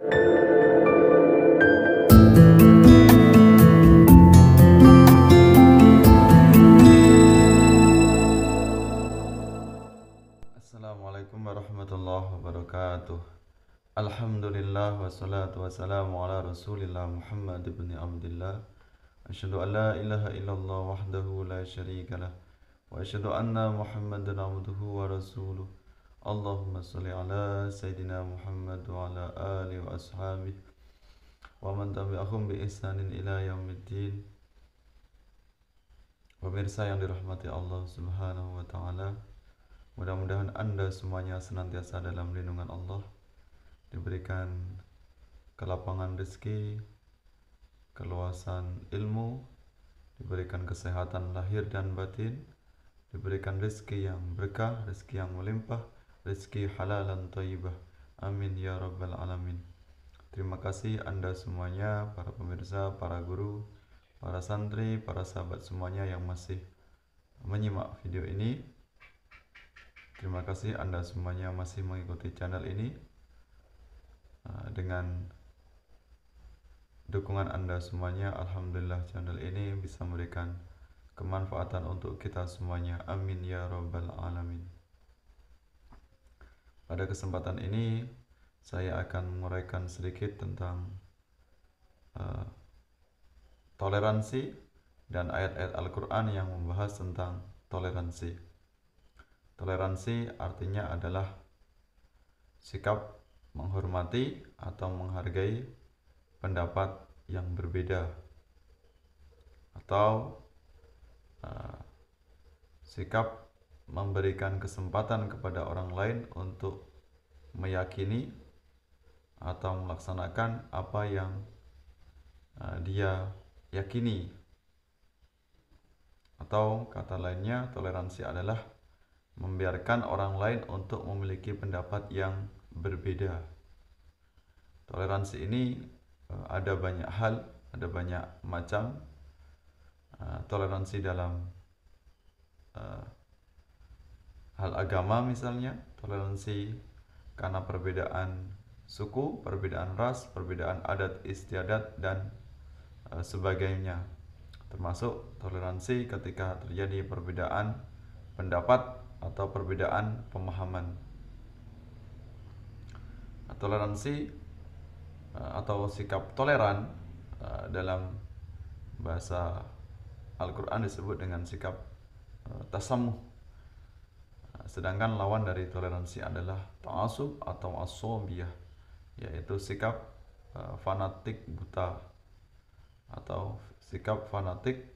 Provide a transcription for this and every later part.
Assalamualaikum warahmatullahi wabarakatuh. Alhamdulillah wassalatu wassalamu ala Rasulillah Muhammad ibn Abdullah. Asyhadu an la ilaha illallah wahdahu la syarikalah wa asyhadu anna Muhammadan abduhu wa rasuluh. Allahumma shalli ala Sayyidina Muhammad wa ala alihi wa ashabihi wa man tabi'ahum bi ihsanin ila yaumiddin. Pemirsa yang dirahmati Allah Subhanahu wa taala, mudah-mudahan Anda semuanya senantiasa dalam lindungan Allah, diberikan kelapangan rezeki, keluasan ilmu, diberikan kesehatan lahir dan batin, diberikan rezeki yang berkah, rezeki yang melimpah, rezeki halalan thayyibah. Amin ya rabbal alamin. Terima kasih Anda semuanya, para pemirsa, para guru, para santri, para sahabat semuanya yang masih menyimak video ini. Terima kasih Anda semuanya masih mengikuti channel ini. Dengan dukungan Anda semuanya, alhamdulillah channel ini bisa memberikan kemanfaatan untuk kita semuanya. Amin ya rabbal alamin. Pada kesempatan ini saya akan menguraikan sedikit tentang toleransi dan ayat-ayat Al-Quran yang membahas tentang toleransi. Toleransi artinya adalah sikap menghormati atau menghargai pendapat yang berbeda, atau sikap memberikan kesempatan kepada orang lain untuk meyakini atau melaksanakan apa yang dia yakini. Atau kata lainnya, toleransi adalah membiarkan orang lain untuk memiliki pendapat yang berbeda. Toleransi ini ada banyak hal, ada banyak macam. Toleransi dalam hal agama misalnya, toleransi karena perbedaan suku, perbedaan ras, perbedaan adat istiadat dan sebagainya. Termasuk toleransi ketika terjadi perbedaan pendapat atau perbedaan pemahaman. Toleransi atau sikap toleran dalam bahasa Al-Quran disebut dengan sikap tasamuh. Sedangkan lawan dari toleransi adalah ta'assub atau asobiyah, yaitu sikap fanatik buta atau sikap fanatik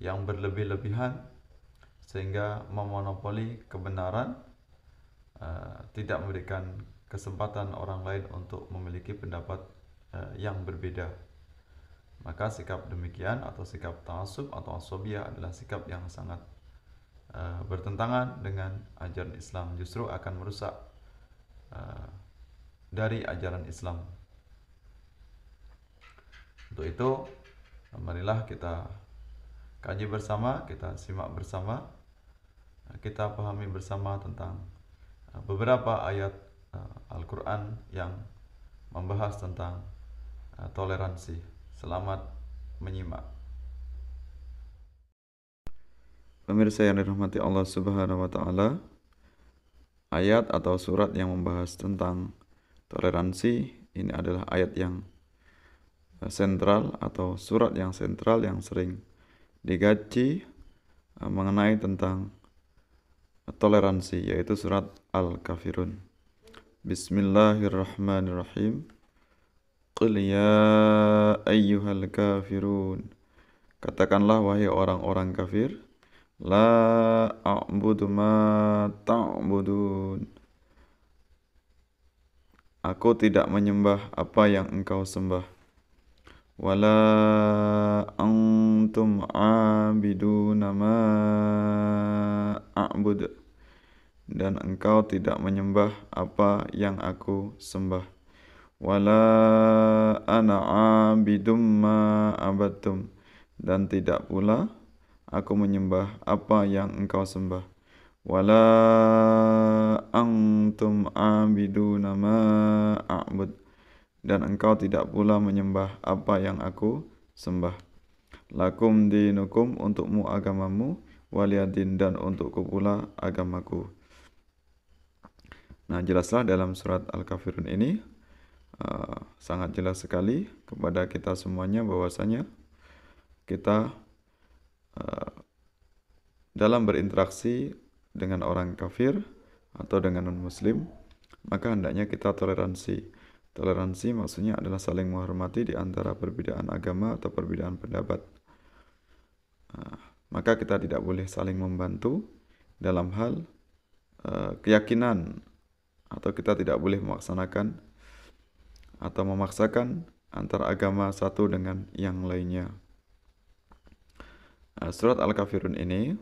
yang berlebih-lebihan sehingga memonopoli kebenaran, tidak memberikan kesempatan orang lain untuk memiliki pendapat yang berbeda. Maka sikap demikian atau sikap ta'assub atau asobiyah adalah sikap yang sangat bertentangan dengan ajaran Islam, justru akan merusak dari ajaran Islam. Untuk itu, marilah kita kaji bersama, kita simak bersama, kita pahami bersama tentang beberapa ayat Al-Quran yang membahas tentang toleransi. Selamat menyimak. Pemirsa yang dirahmati Allah Subhanahu wa taala, ayat atau surat yang membahas tentang toleransi ini adalah ayat yang sentral atau surat yang sentral yang sering digaji mengenai tentang toleransi, yaitu surat Al-Kafirun. Bismillahirrahmanirrahim. Qul ya ayyuhal kafirun. Katakanlah wahai orang-orang kafir, la a'budu ma ta'budun. Aku tidak menyembah apa yang engkau sembah. Wala antum abiduna ma a'bud. Dan engkau tidak menyembah apa yang aku sembah. Wala ana abidum ma abadtum. Dan tidak pula aku menyembah apa yang engkau sembah. wala antum abiduna ma a'bud, dan engkau tidak pula menyembah apa yang aku sembah. Lakum dinukum, untukmu agamamu, waliyadin, dan untukku pula agamaku. Nah, jelaslah dalam surat Al-Kafirun ini sangat jelas sekali kepada kita semuanya bahwasanya kita dalam berinteraksi dengan orang kafir atau dengan non-muslim, maka hendaknya kita toleransi. Toleransi maksudnya adalah saling menghormati di antara perbedaan agama atau perbedaan pendapat. Maka kita tidak boleh saling membantu dalam hal keyakinan, atau kita tidak boleh melaksanakan atau memaksakan antara agama satu dengan yang lainnya. Surat Al-Kafirun ini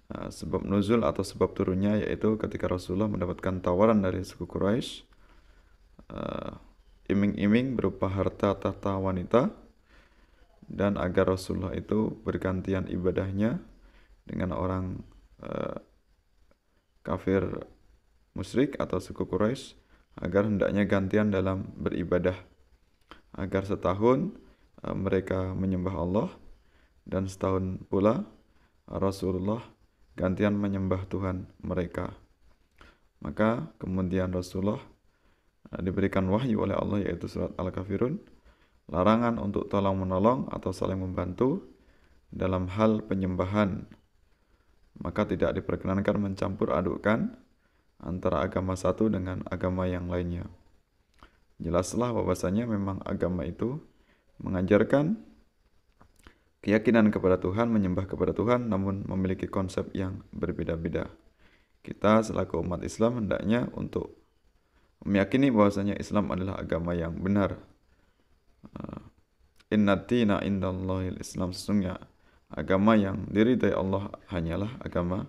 sebab nuzul atau sebab turunnya yaitu ketika Rasulullah mendapatkan tawaran dari suku Quraisy, iming-iming berupa harta tahta wanita, dan agar Rasulullah itu bergantian ibadahnya dengan orang kafir musyrik atau suku Quraisy, agar hendaknya gantian dalam beribadah, agar setahun mereka menyembah Allah dan setahun pula Rasulullah gantian menyembah Tuhan mereka. Maka kemudian Rasulullah diberikan wahyu oleh Allah, yaitu surat Al-Kafirun, larangan untuk tolong menolong atau saling membantu dalam hal penyembahan. Maka tidak diperkenankan mencampur adukkan antara agama satu dengan agama yang lainnya. Jelaslah bahwasanya memang agama itu mengajarkan keyakinan kepada Tuhan, menyembah kepada Tuhan, namun memiliki konsep yang berbeda-beda. Kita selaku umat Islam hendaknya untuk meyakini bahwasanya Islam adalah agama yang benar. Inna dina indallahil Islam, sesungguhnya agama yang diridai Allah hanyalah agama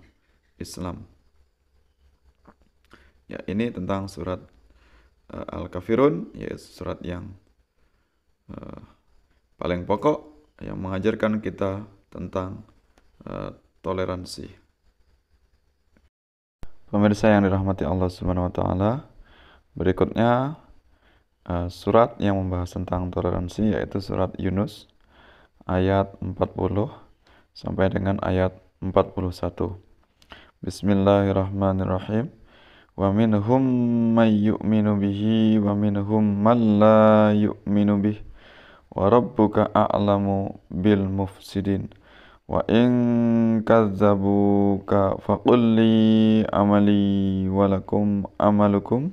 Islam. Ya, ini tentang surat Al-Kafirun, yaitu surat yang paling pokok yang mengajarkan kita tentang toleransi. Pemirsa yang dirahmati Allah Subhanahu wa taala, berikutnya surat yang membahas tentang toleransi yaitu surat Yunus ayat 40 sampai dengan ayat 41. Bismillahirrahmanirrahim. Wa minhum may yu'minu bihi wa minhum man la yu'minu bihi wa rabbuka a'lamu bil mufsidin wa in kadzabuka faqul li amali wa lakum amalukum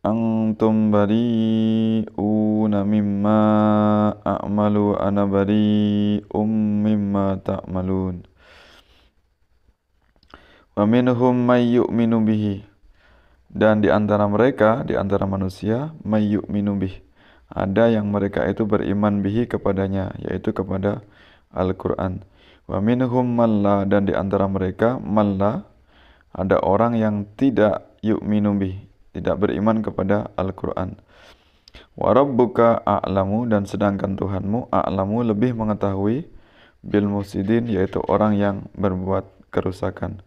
antum bari'una mimma a'malu ana bari'um mimma ta'malun. Wa minhum may yu'minu bihi, dan di antara mereka, di antara manusia, may yu'minu bihi, ada yang mereka itu beriman bihi kepadanya, yaitu kepada Al-Quran. Wa minhum malla, dan di antara mereka malla, ada orang yang tidak yu'minu bihi, tidak beriman kepada Al-Quran. Wa rabbuka a'lamu, dan sedangkan Tuhanmu a'lamu, lebih mengetahui bil mufsidin, yaitu orang yang berbuat kerusakan.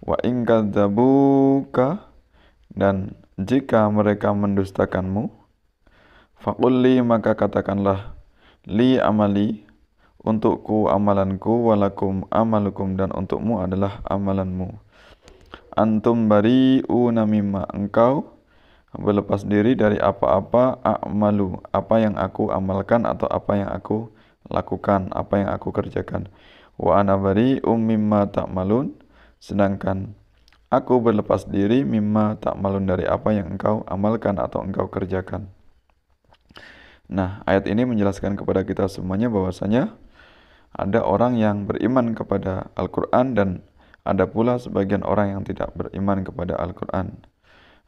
Wa in kadzabuka, dan jika mereka mendustakanmu, faqulli, maka katakanlah, li amali, untukku amalanku, walakum amalukum, dan untukmu adalah amalanmu. Antum bari'una mimma, engkau berlepas diri dari apa-apa a'malu, apa yang aku amalkan atau apa yang aku lakukan, apa yang aku kerjakan. Wa ana bari'um mimma ta'malun, sedangkan aku berlepas diri mimma ta'malun, dari apa yang engkau amalkan atau engkau kerjakan. Nah, ayat ini menjelaskan kepada kita semuanya bahwasanya ada orang yang beriman kepada Al-Quran dan ada pula sebagian orang yang tidak beriman kepada Al-Quran.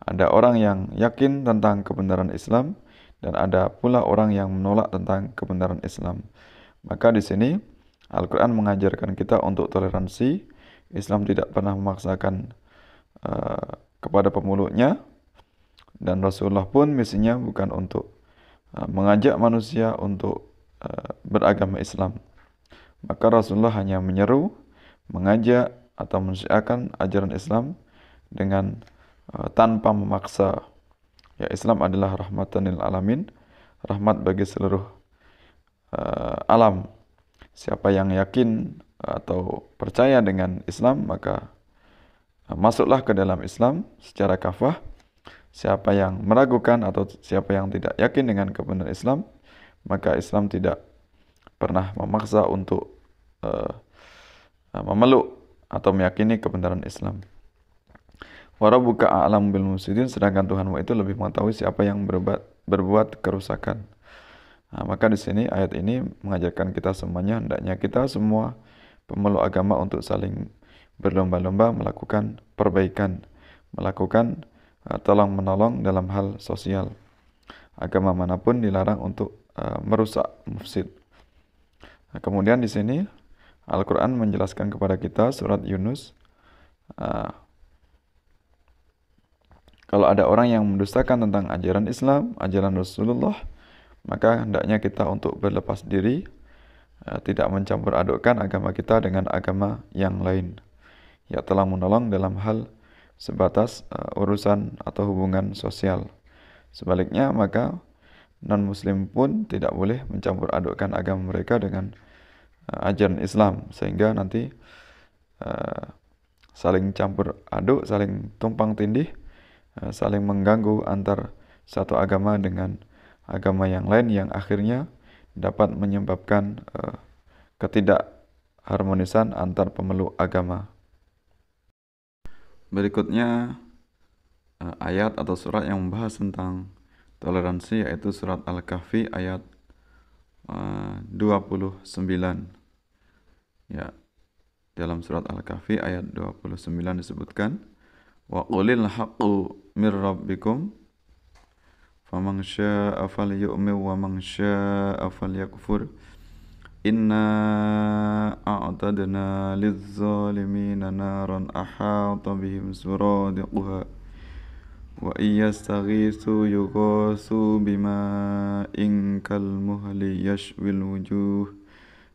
Ada orang yang yakin tentang kebenaran Islam dan ada pula orang yang menolak tentang kebenaran Islam. Maka di sini Al-Quran mengajarkan kita untuk toleransi. Islam tidak pernah memaksakan kepada pemeluknya, dan Rasulullah pun misinya bukan untuk mengajak manusia untuk beragama Islam. Maka Rasulullah hanya menyeru, mengajak atau mensyiarkan ajaran Islam dengan tanpa memaksa. Ya, Islam adalah rahmatan lil alamin, rahmat bagi seluruh alam. Siapa yang yakin atau percaya dengan Islam, maka masuklah ke dalam Islam secara kafah. Siapa yang meragukan atau siapa yang tidak yakin dengan kebenaran Islam, maka Islam tidak pernah memaksa untuk memeluk atau meyakini kebenaran Islam. Wa rabbuka a'lamu bil mufsidin, sedangkan Tuhanmu itu lebih mengetahui siapa yang berbuat kerusakan. Nah, maka di sini ayat ini mengajarkan kita semuanya, hendaknya kita semua pemeluk agama untuk saling berlomba-lomba melakukan perbaikan, melakukan tolong menolong dalam hal sosial. Agama manapun dilarang untuk merusak, mufsid. Nah, kemudian di sini Al-Quran menjelaskan kepada kita surat Yunus, kalau ada orang yang mendustakan tentang ajaran Islam, ajaran Rasulullah, maka hendaknya kita untuk berlepas diri, tidak mencampur adukkan agama kita dengan agama yang lain. Ya, telah menolong dalam hal sebatas urusan atau hubungan sosial. Sebaliknya, maka non-muslim pun tidak boleh mencampur adukkan agama mereka dengan ajaran Islam, sehingga nanti saling campur aduk, saling tumpang tindih, saling mengganggu antar satu agama dengan agama yang lain, yang akhirnya dapat menyebabkan ketidakharmonisan antar pemeluk agama. Berikutnya ayat atau surat yang membahas tentang toleransi, yaitu surat Al-Kahfi ayat 29. Ya, dalam surat Al-Kahfi ayat 29 disebutkan, wa qulil haqqu mir rabbikum faman syaa'a falyu'min wa man syaa'a falyakfur inna a'tadna lizzalimina naran ahata bihim suradiquha wa iyastaghithu yughasu bima'in kalmuhli yashwil wujuh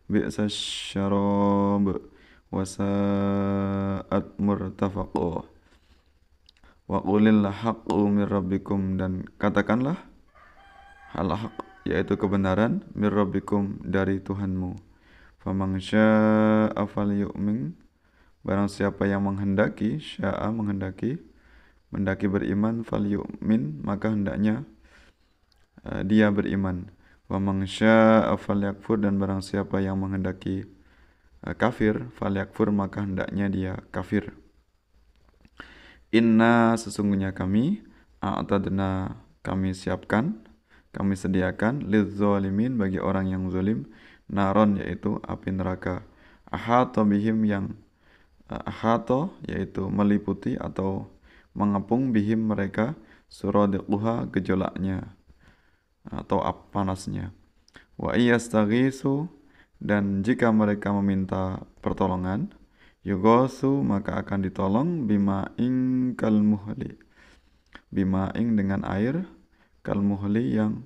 bi'sas syarab wa sa'at murtafaqah. Wa qulil haqqu mir rabbikum, dan katakanlah hal-haq, yaitu kebenaran, mir rabbikum, dari Tuhanmu. Faman syaa'a falyu'min, barang siapa yang menghendaki, syaa menghendaki beriman, falyu'min, maka hendaknya dia beriman. Wa man syaa'a falyakfur, dan barang siapa yang menghendaki kafir, falyakfur, maka hendaknya dia kafir. Inna, sesungguhnya kami, a'tadna, kami siapkan, kami sediakan, lizzalimin, bagi orang yang zalim, naron, yaitu api neraka, ahata bihim, yang ahata, yaitu meliputi atau mengepung, bihim, mereka, suradiquha, gejolaknya atau panasnya. Wa iyastaghisu, dan jika mereka meminta pertolongan, yughasu, maka akan ditolong, bima'in kalmuhli, bima'in, dengan air, kalmuhli, yang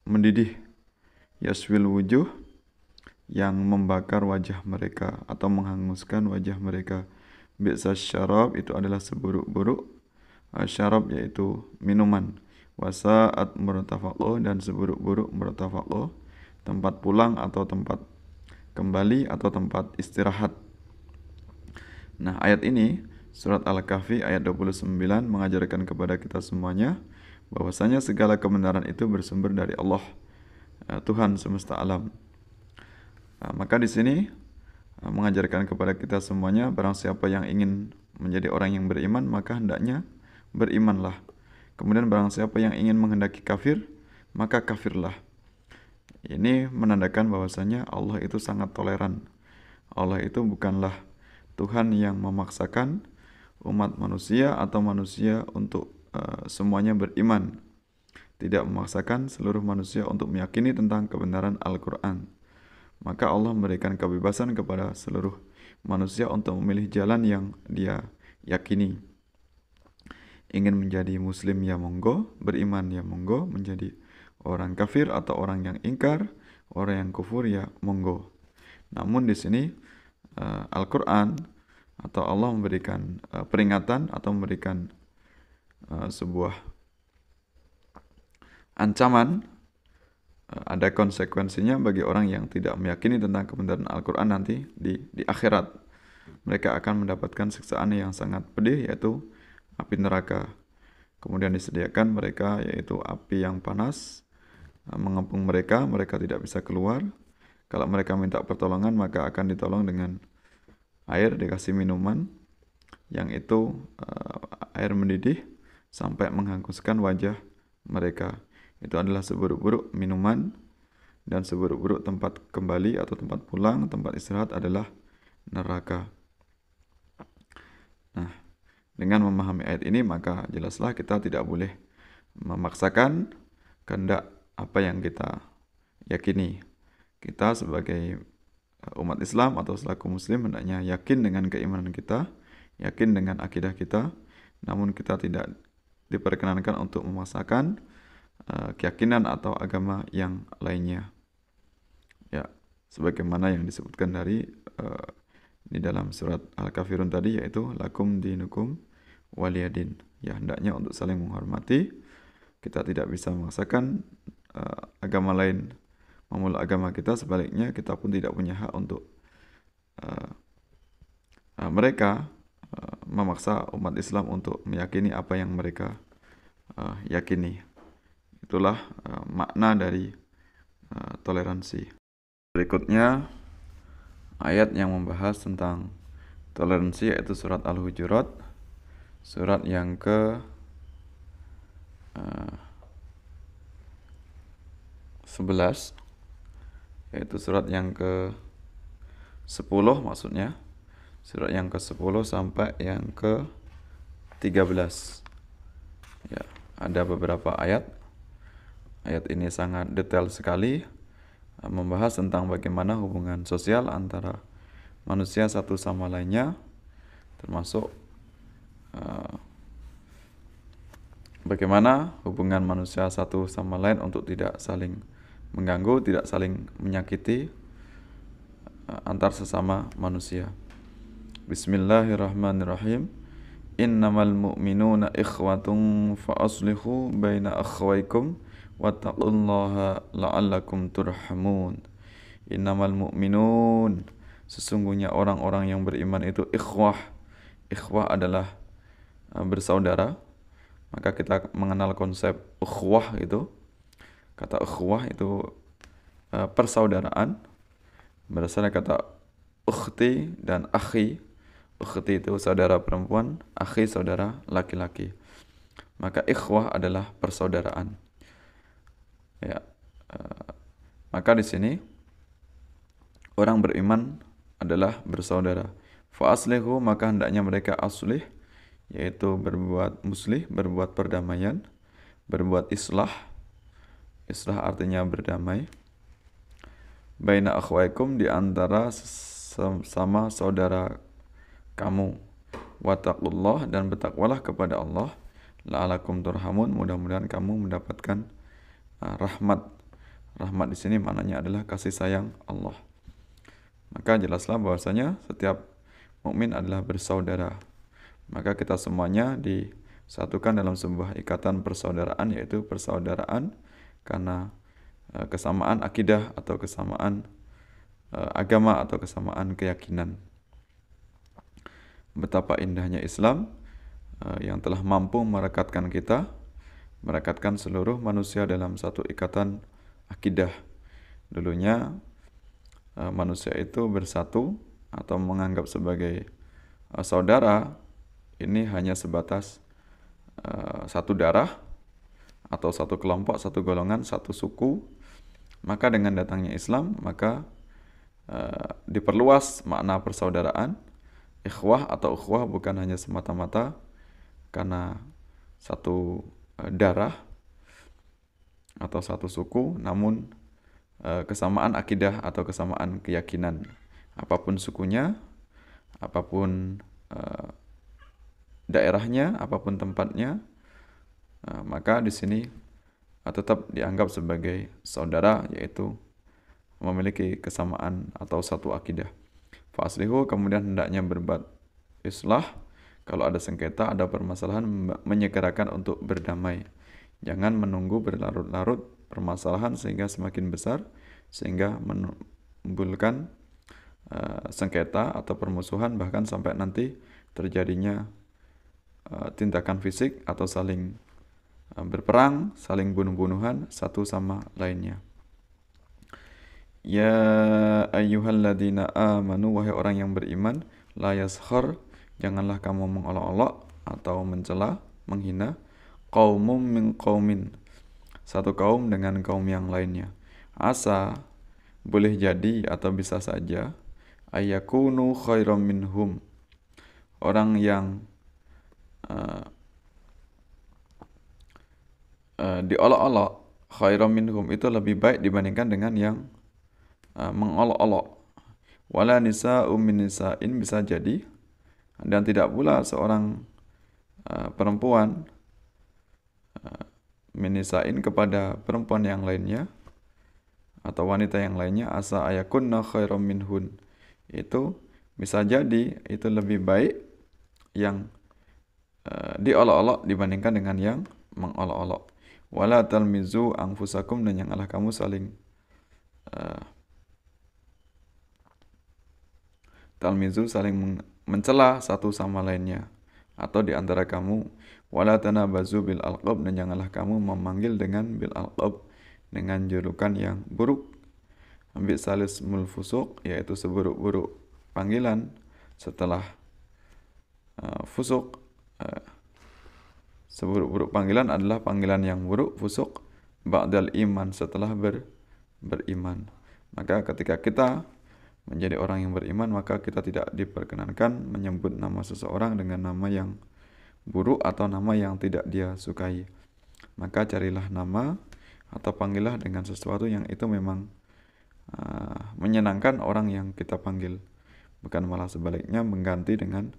mendidih, yaswil wujuh, yang membakar wajah mereka atau menghanguskan wajah mereka. Bi'sas syarab, itu adalah seburuk-buruk syarab, yaitu minuman. Wasa'at murtafaqo, dan seburuk-buruk murtafaqo, tempat pulang atau tempat kembali atau tempat istirahat. Nah, ayat ini, surat Al-Kahfi ayat 29, mengajarkan kepada kita semuanya bahwasanya segala kebenaran itu bersumber dari Allah, Tuhan semesta alam. Maka di sini mengajarkan kepada kita semuanya, barang siapa yang ingin menjadi orang yang beriman, maka hendaknya berimanlah. Kemudian barang siapa yang ingin menghendaki kafir, maka kafirlah. Ini menandakan bahwasanya Allah itu sangat toleran. Allah itu bukanlah Tuhan yang memaksakan umat manusia atau manusia untuk semuanya beriman. Tidak memaksakan seluruh manusia untuk meyakini tentang kebenaran Al-Quran. Maka Allah memberikan kebebasan kepada seluruh manusia untuk memilih jalan yang dia yakini. Ingin menjadi muslim, ya monggo, beriman, ya monggo, menjadi orang kafir atau orang yang ingkar, orang yang kufur, ya monggo. Namun di sini Al-Quran, atau Allah memberikan peringatan atau memberikan sebuah ancaman, ada konsekuensinya bagi orang yang tidak meyakini tentang kebenaran Al-Quran nanti di akhirat. Mereka akan mendapatkan siksaan yang sangat pedih, yaitu api neraka. Kemudian disediakan mereka yaitu api yang panas mengepung mereka, mereka tidak bisa keluar. Kalau mereka minta pertolongan, maka akan ditolong dengan air, dikasih minuman yang itu air mendidih sampai menghanguskan wajah mereka. Itu adalah seburuk-buruk minuman, dan seburuk-buruk tempat kembali atau tempat pulang, tempat istirahat adalah neraka. Nah, dengan memahami ayat ini, maka jelaslah kita tidak boleh memaksakan kehendak apa yang kita yakini. Kita sebagai umat Islam atau selaku muslim hendaknya yakin dengan keimanan kita, yakin dengan akidah kita, namun kita tidak diperkenankan untuk memaksakan keyakinan atau agama yang lainnya. Ya, sebagaimana yang disebutkan di dalam surat Al-Kafirun tadi, yaitu lakum dinukum waliyadin. Ya, hendaknya untuk saling menghormati. Kita tidak bisa memaksakan agama lain memeluk agama kita, sebaliknya kita pun tidak punya hak untuk mereka memaksa umat Islam untuk meyakini apa yang mereka yakini. Itulah makna dari toleransi. Berikutnya ayat yang membahas tentang toleransi, yaitu surat Al-Hujurat, surat yang ke 11, yaitu surat yang ke 10 maksudnya, surat yang ke 10 sampai yang ke 13. Ya, ada beberapa ayat. Ayat ini sangat detail sekali, membahas tentang bagaimana hubungan sosial antara manusia satu sama lainnya, termasuk bagaimana hubungan manusia satu sama lain untuk tidak saling mengganggu, tidak saling menyakiti antar sesama manusia. Bismillahirrahmanirrahim. Innamal mu'minuna ikhwatun fa aslihu baina akhwaykum wattaqullaha la'allakum turhamun. Innamal mu'minun, sesungguhnya orang-orang yang beriman itu ikhwah. Ikhwah adalah bersaudara. Maka kita mengenal konsep ukhuwah itu. Kata ukhuwah itu persaudaraan. Berasal dari kata ukhti dan akhi. Ukhti itu saudara perempuan, akhi saudara laki-laki. Maka ikhwah adalah persaudaraan. Ya, maka di sini orang beriman adalah bersaudara. Fa aslihu, maka hendaknya mereka aslih, yaitu berbuat muslih, berbuat perdamaian, berbuat islah. Islah artinya berdamai. Baina akhwaikum, di antara sama saudara kamu. Wattaqullah, dan bertakwalah kepada Allah. La'alakum turhamun, mudah-mudahan kamu mendapatkan rahmat. Rahmat di sini maknanya adalah kasih sayang Allah. Maka jelaslah bahwasanya setiap mukmin adalah bersaudara. Maka kita semuanya disatukan dalam sebuah ikatan persaudaraan, yaitu persaudaraan karena kesamaan akidah atau kesamaan agama atau kesamaan keyakinan. Betapa indahnya Islam yang telah mampu merekatkan kita, merekatkan seluruh manusia dalam satu ikatan akidah. Dulunya manusia itu bersatu atau menganggap sebagai saudara ini hanya sebatas satu darah atau satu kelompok, satu golongan, satu suku. Maka dengan datangnya Islam, maka diperluas makna persaudaraan. Ikhwah atau ukhwah bukan hanya semata-mata karena satu darah atau satu suku, namun kesamaan akidah atau kesamaan keyakinan. Apapun sukunya, apapun daerahnya, apapun tempatnya, maka di sini tetap dianggap sebagai saudara, yaitu memiliki kesamaan atau satu akidah. Faslihu, kemudian hendaknya berbuat islah. Kalau ada sengketa, ada permasalahan, menyegerakan untuk berdamai. Jangan menunggu berlarut-larut permasalahan sehingga semakin besar, sehingga menimbulkan sengketa atau permusuhan, bahkan sampai nanti terjadinya tindakan fisik atau saling berperang, saling bunuh-bunuhan satu sama lainnya. Ya ayyuhalladzina amanu, wahai orang yang beriman, la yaskhar, janganlah kamu mengolok-olok atau mencela, menghina, qaumum min qaumin, satu kaum dengan kaum yang lainnya. Asa, boleh jadi atau bisa saja, ayyakunu khairam minhum, orang yang diolok-olok, khairam minhum, itu lebih baik dibandingkan dengan yang mengolok-olok. Wala nisa'um min nisa'in, bisa jadi, dan tidak pula seorang perempuan min nisa'in kepada perempuan yang lainnya atau wanita yang lainnya, asa ayakunna khairam minhun, itu bisa jadi itu lebih baik yang diolok-olok dibandingkan dengan yang mengolok-olok. Wala talmizu anfusakum, dan janganlah kamu saling talmizu, saling mencela satu sama lainnya atau di antara kamu. Wala tanabazu bil alqab, dan janganlah kamu memanggil dengan bil alqab, dengan julukan yang buruk. Ambil salismul fusuq, yaitu seburuk-buruk panggilan setelah fusuk. Seburuk-buruk panggilan adalah panggilan yang buruk, fusuk, ba'dal iman, setelah beriman. Maka ketika kita menjadi orang yang beriman, maka kita tidak diperkenankan menyebut nama seseorang dengan nama yang buruk atau nama yang tidak dia sukai. Maka carilah nama atau panggillah dengan sesuatu yang itu memang menyenangkan orang yang kita panggil, bukan malah sebaliknya mengganti dengan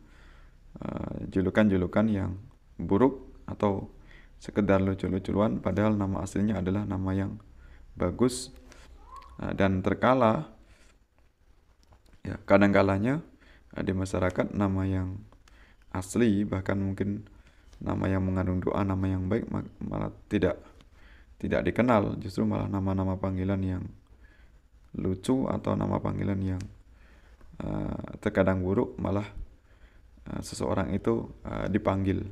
julukan-julukan yang buruk atau sekedar lucu-lucuan, padahal nama aslinya adalah nama yang bagus. Dan terkala ya, kadang-kalanya di masyarakat nama yang asli, bahkan mungkin nama yang mengandung doa, nama yang baik, malah tidak dikenal, justru malah nama-nama panggilan yang lucu atau nama panggilan yang terkadang buruk, malah seseorang itu dipanggil.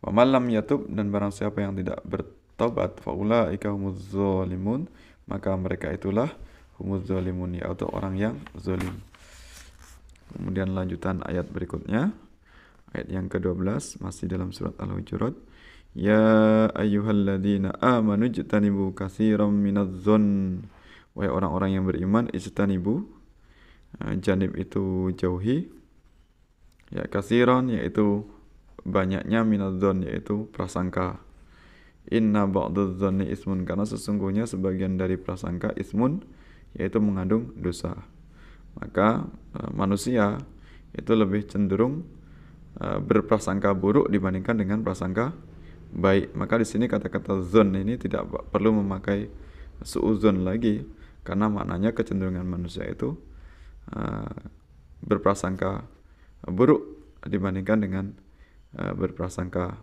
Wa man lam yatub, dan barang siapa yang tidak bertobat, faulaika humuz zalimun, maka mereka itulah humuz zalimun, yaitu orang yang zalim. Kemudian lanjutan ayat berikutnya, ayat yang ke-12, masih dalam surat Al-Hujurat. Ya ayyuhalladzina amanu ijtanibu katsiran minadh-dhonn, wahai orang-orang yang beriman, ijtanibu, janib itu jauhi, ya katsiran yaitu banyaknya, minadh-dhonn yaitu prasangka. Inna ba'dadh-dhonni ismun, karena sesungguhnya sebagian dari prasangka ismun, yaitu mengandung dosa. Maka manusia itu lebih cenderung berprasangka buruk dibandingkan dengan prasangka baik. Maka di sini kata-kata zon ini tidak perlu memakai suuzon lagi, karena maknanya kecenderungan manusia itu berprasangka buruk dibandingkan dengan berprasangka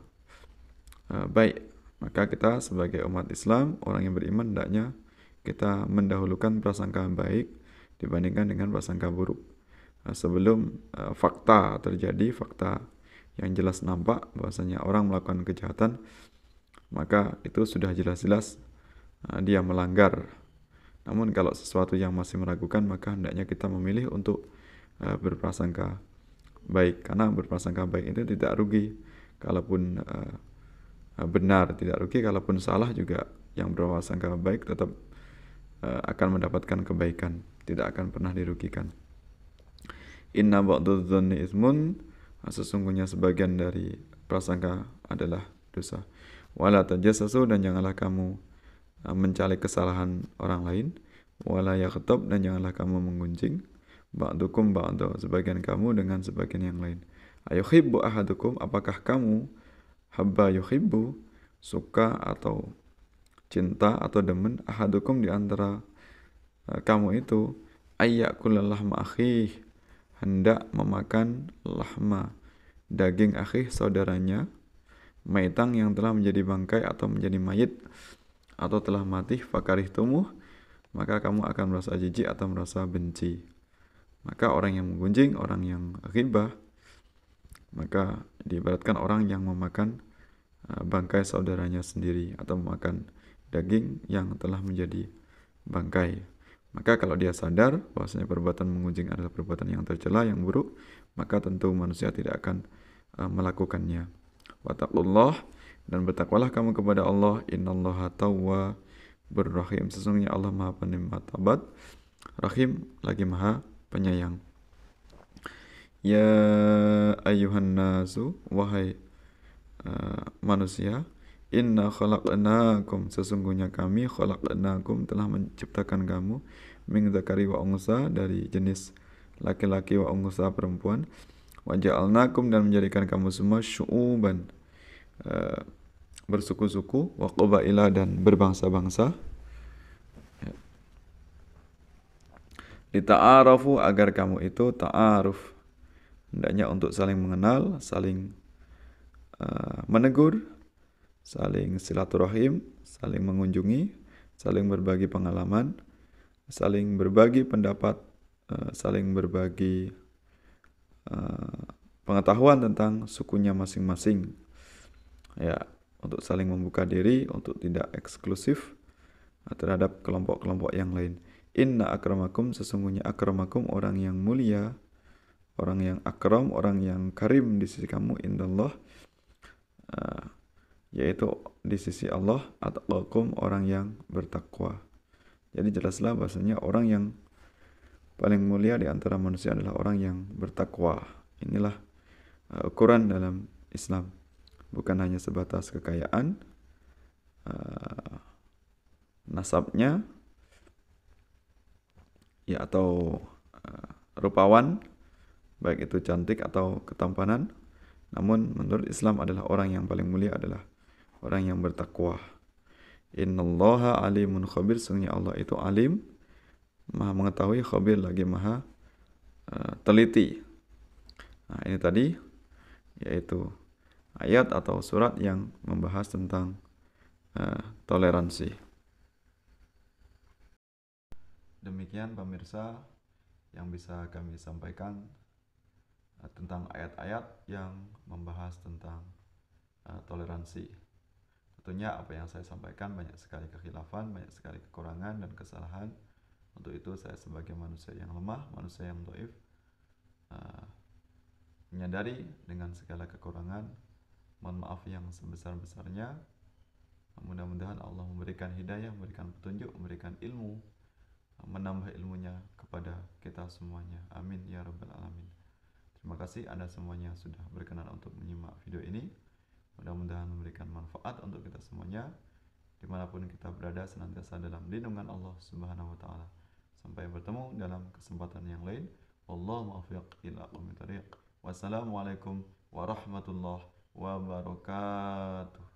baik. Maka kita sebagai umat Islam, orang yang beriman, hendaknya kita mendahulukan prasangka baik dibandingkan dengan prasangka buruk. Sebelum fakta terjadi, fakta yang jelas nampak bahwasanya orang melakukan kejahatan, maka itu sudah jelas-jelas dia melanggar. Namun kalau sesuatu yang masih meragukan, maka hendaknya kita memilih untuk berprasangka baik, karena berprasangka baik itu tidak rugi. Kalaupun benar tidak rugi, kalaupun salah juga yang berprasangka baik tetap akan mendapatkan kebaikan, tidak akan pernah dirugikan. Inna ba'dadh-dhonni ismun, sesungguhnya sebagian dari prasangka adalah dosa. Wala tajassasu, dan janganlah kamu mencari kesalahan orang lain. Wala yaghtab, dan janganlah kamu menggunjing. Ba'dukum ba'da, sebagian kamu dengan sebagian yang lain. Ayuhibbu ahadukum, apakah kamu, habba yuhibbu, suka atau cinta atau demen, ahadukum di antara kamu itu, ayyakul lahma akhih, hendak memakan lahma, daging akhih saudaranya, maitang yang telah menjadi bangkai atau menjadi mayit atau telah mati, fakarih tumuh, maka kamu akan merasa jijik atau merasa benci. Maka orang yang menggunjing, orang yang ghibah, maka diibaratkan orang yang memakan bangkai saudaranya sendiri atau memakan daging yang telah menjadi bangkai. Maka kalau dia sadar bahwasanya perbuatan menggunjing adalah perbuatan yang tercela, yang buruk, maka tentu manusia tidak akan melakukannya. Wattaqullah, dan bertakwalah kamu kepada Allah. Innallaha tawwabur rahim, sesungguhnya Allah Maha Penerima taubat, Rahim, lagi Maha Penyayang. Ya ayyuhan nasu, wahai manusia, inna khalaqnakum, sesungguhnya kami khalaqnakum, telah menciptakan kamu, min dzakari wa unsa, dari jenis laki-laki, wa unsa, perempuan, wa ja'alnakum, dan menjadikan kamu semua syu'uban, bersuku-suku, wa qabaila, dan berbangsa-bangsa, lita'arafu, agar kamu itu ta'aruf, hendaknya untuk saling mengenal, saling menegur, saling silaturahim, saling mengunjungi, saling berbagi pengalaman, saling berbagi pendapat, saling berbagi pengetahuan tentang sukunya masing-masing. Ya, untuk saling membuka diri, untuk tidak eksklusif terhadap kelompok-kelompok yang lain. Inna akramakum, sesungguhnya akramakum, orang yang mulia, orang yang akram, orang yang karim di sisi kamu, indallah, yaitu di sisi Allah, atqakum, orang yang bertakwa. Jadi jelaslah bahasanya orang yang paling mulia di antara manusia adalah orang yang bertakwa. Inilah ukuran dalam Islam, bukan hanya sebatas kekayaan, nasabnya, ya, atau rupawan, baik itu cantik atau ketampanan. Namun menurut Islam adalah orang yang paling mulia adalah orang yang bertakwa. Innallaha alimun khabir, sesungguhnya Allah itu alim, maha mengetahui, khabir, lagi maha teliti. Nah, ini tadi yaitu ayat atau surat yang membahas tentang toleransi. Demikian pemirsa yang bisa kami sampaikan tentang ayat-ayat yang membahas tentang toleransi. Tentunya apa yang saya sampaikan banyak sekali kekhilafan, banyak sekali kekurangan dan kesalahan. Untuk itu saya sebagai manusia yang lemah, manusia yang dhaif, menyadari dengan segala kekurangan, mohon maaf yang sebesar-besarnya. Mudah-mudahan Allah memberikan hidayah, memberikan petunjuk, memberikan ilmu, menambah ilmunya kepada kita semuanya. Amin ya rabbal alamin. Terima kasih Anda semuanya sudah berkenan untuk menyimak video ini. Mudah-mudahan memberikan manfaat untuk kita semuanya. Dimanapun kita berada, senantiasa dalam lindungan Allah Subhanahu wa Ta'ala. Sampai bertemu dalam kesempatan yang lain. Wallahu muwaffiq ila aqwamit thoriq. Wassalamualaikum warahmatullahi wabarakatuh.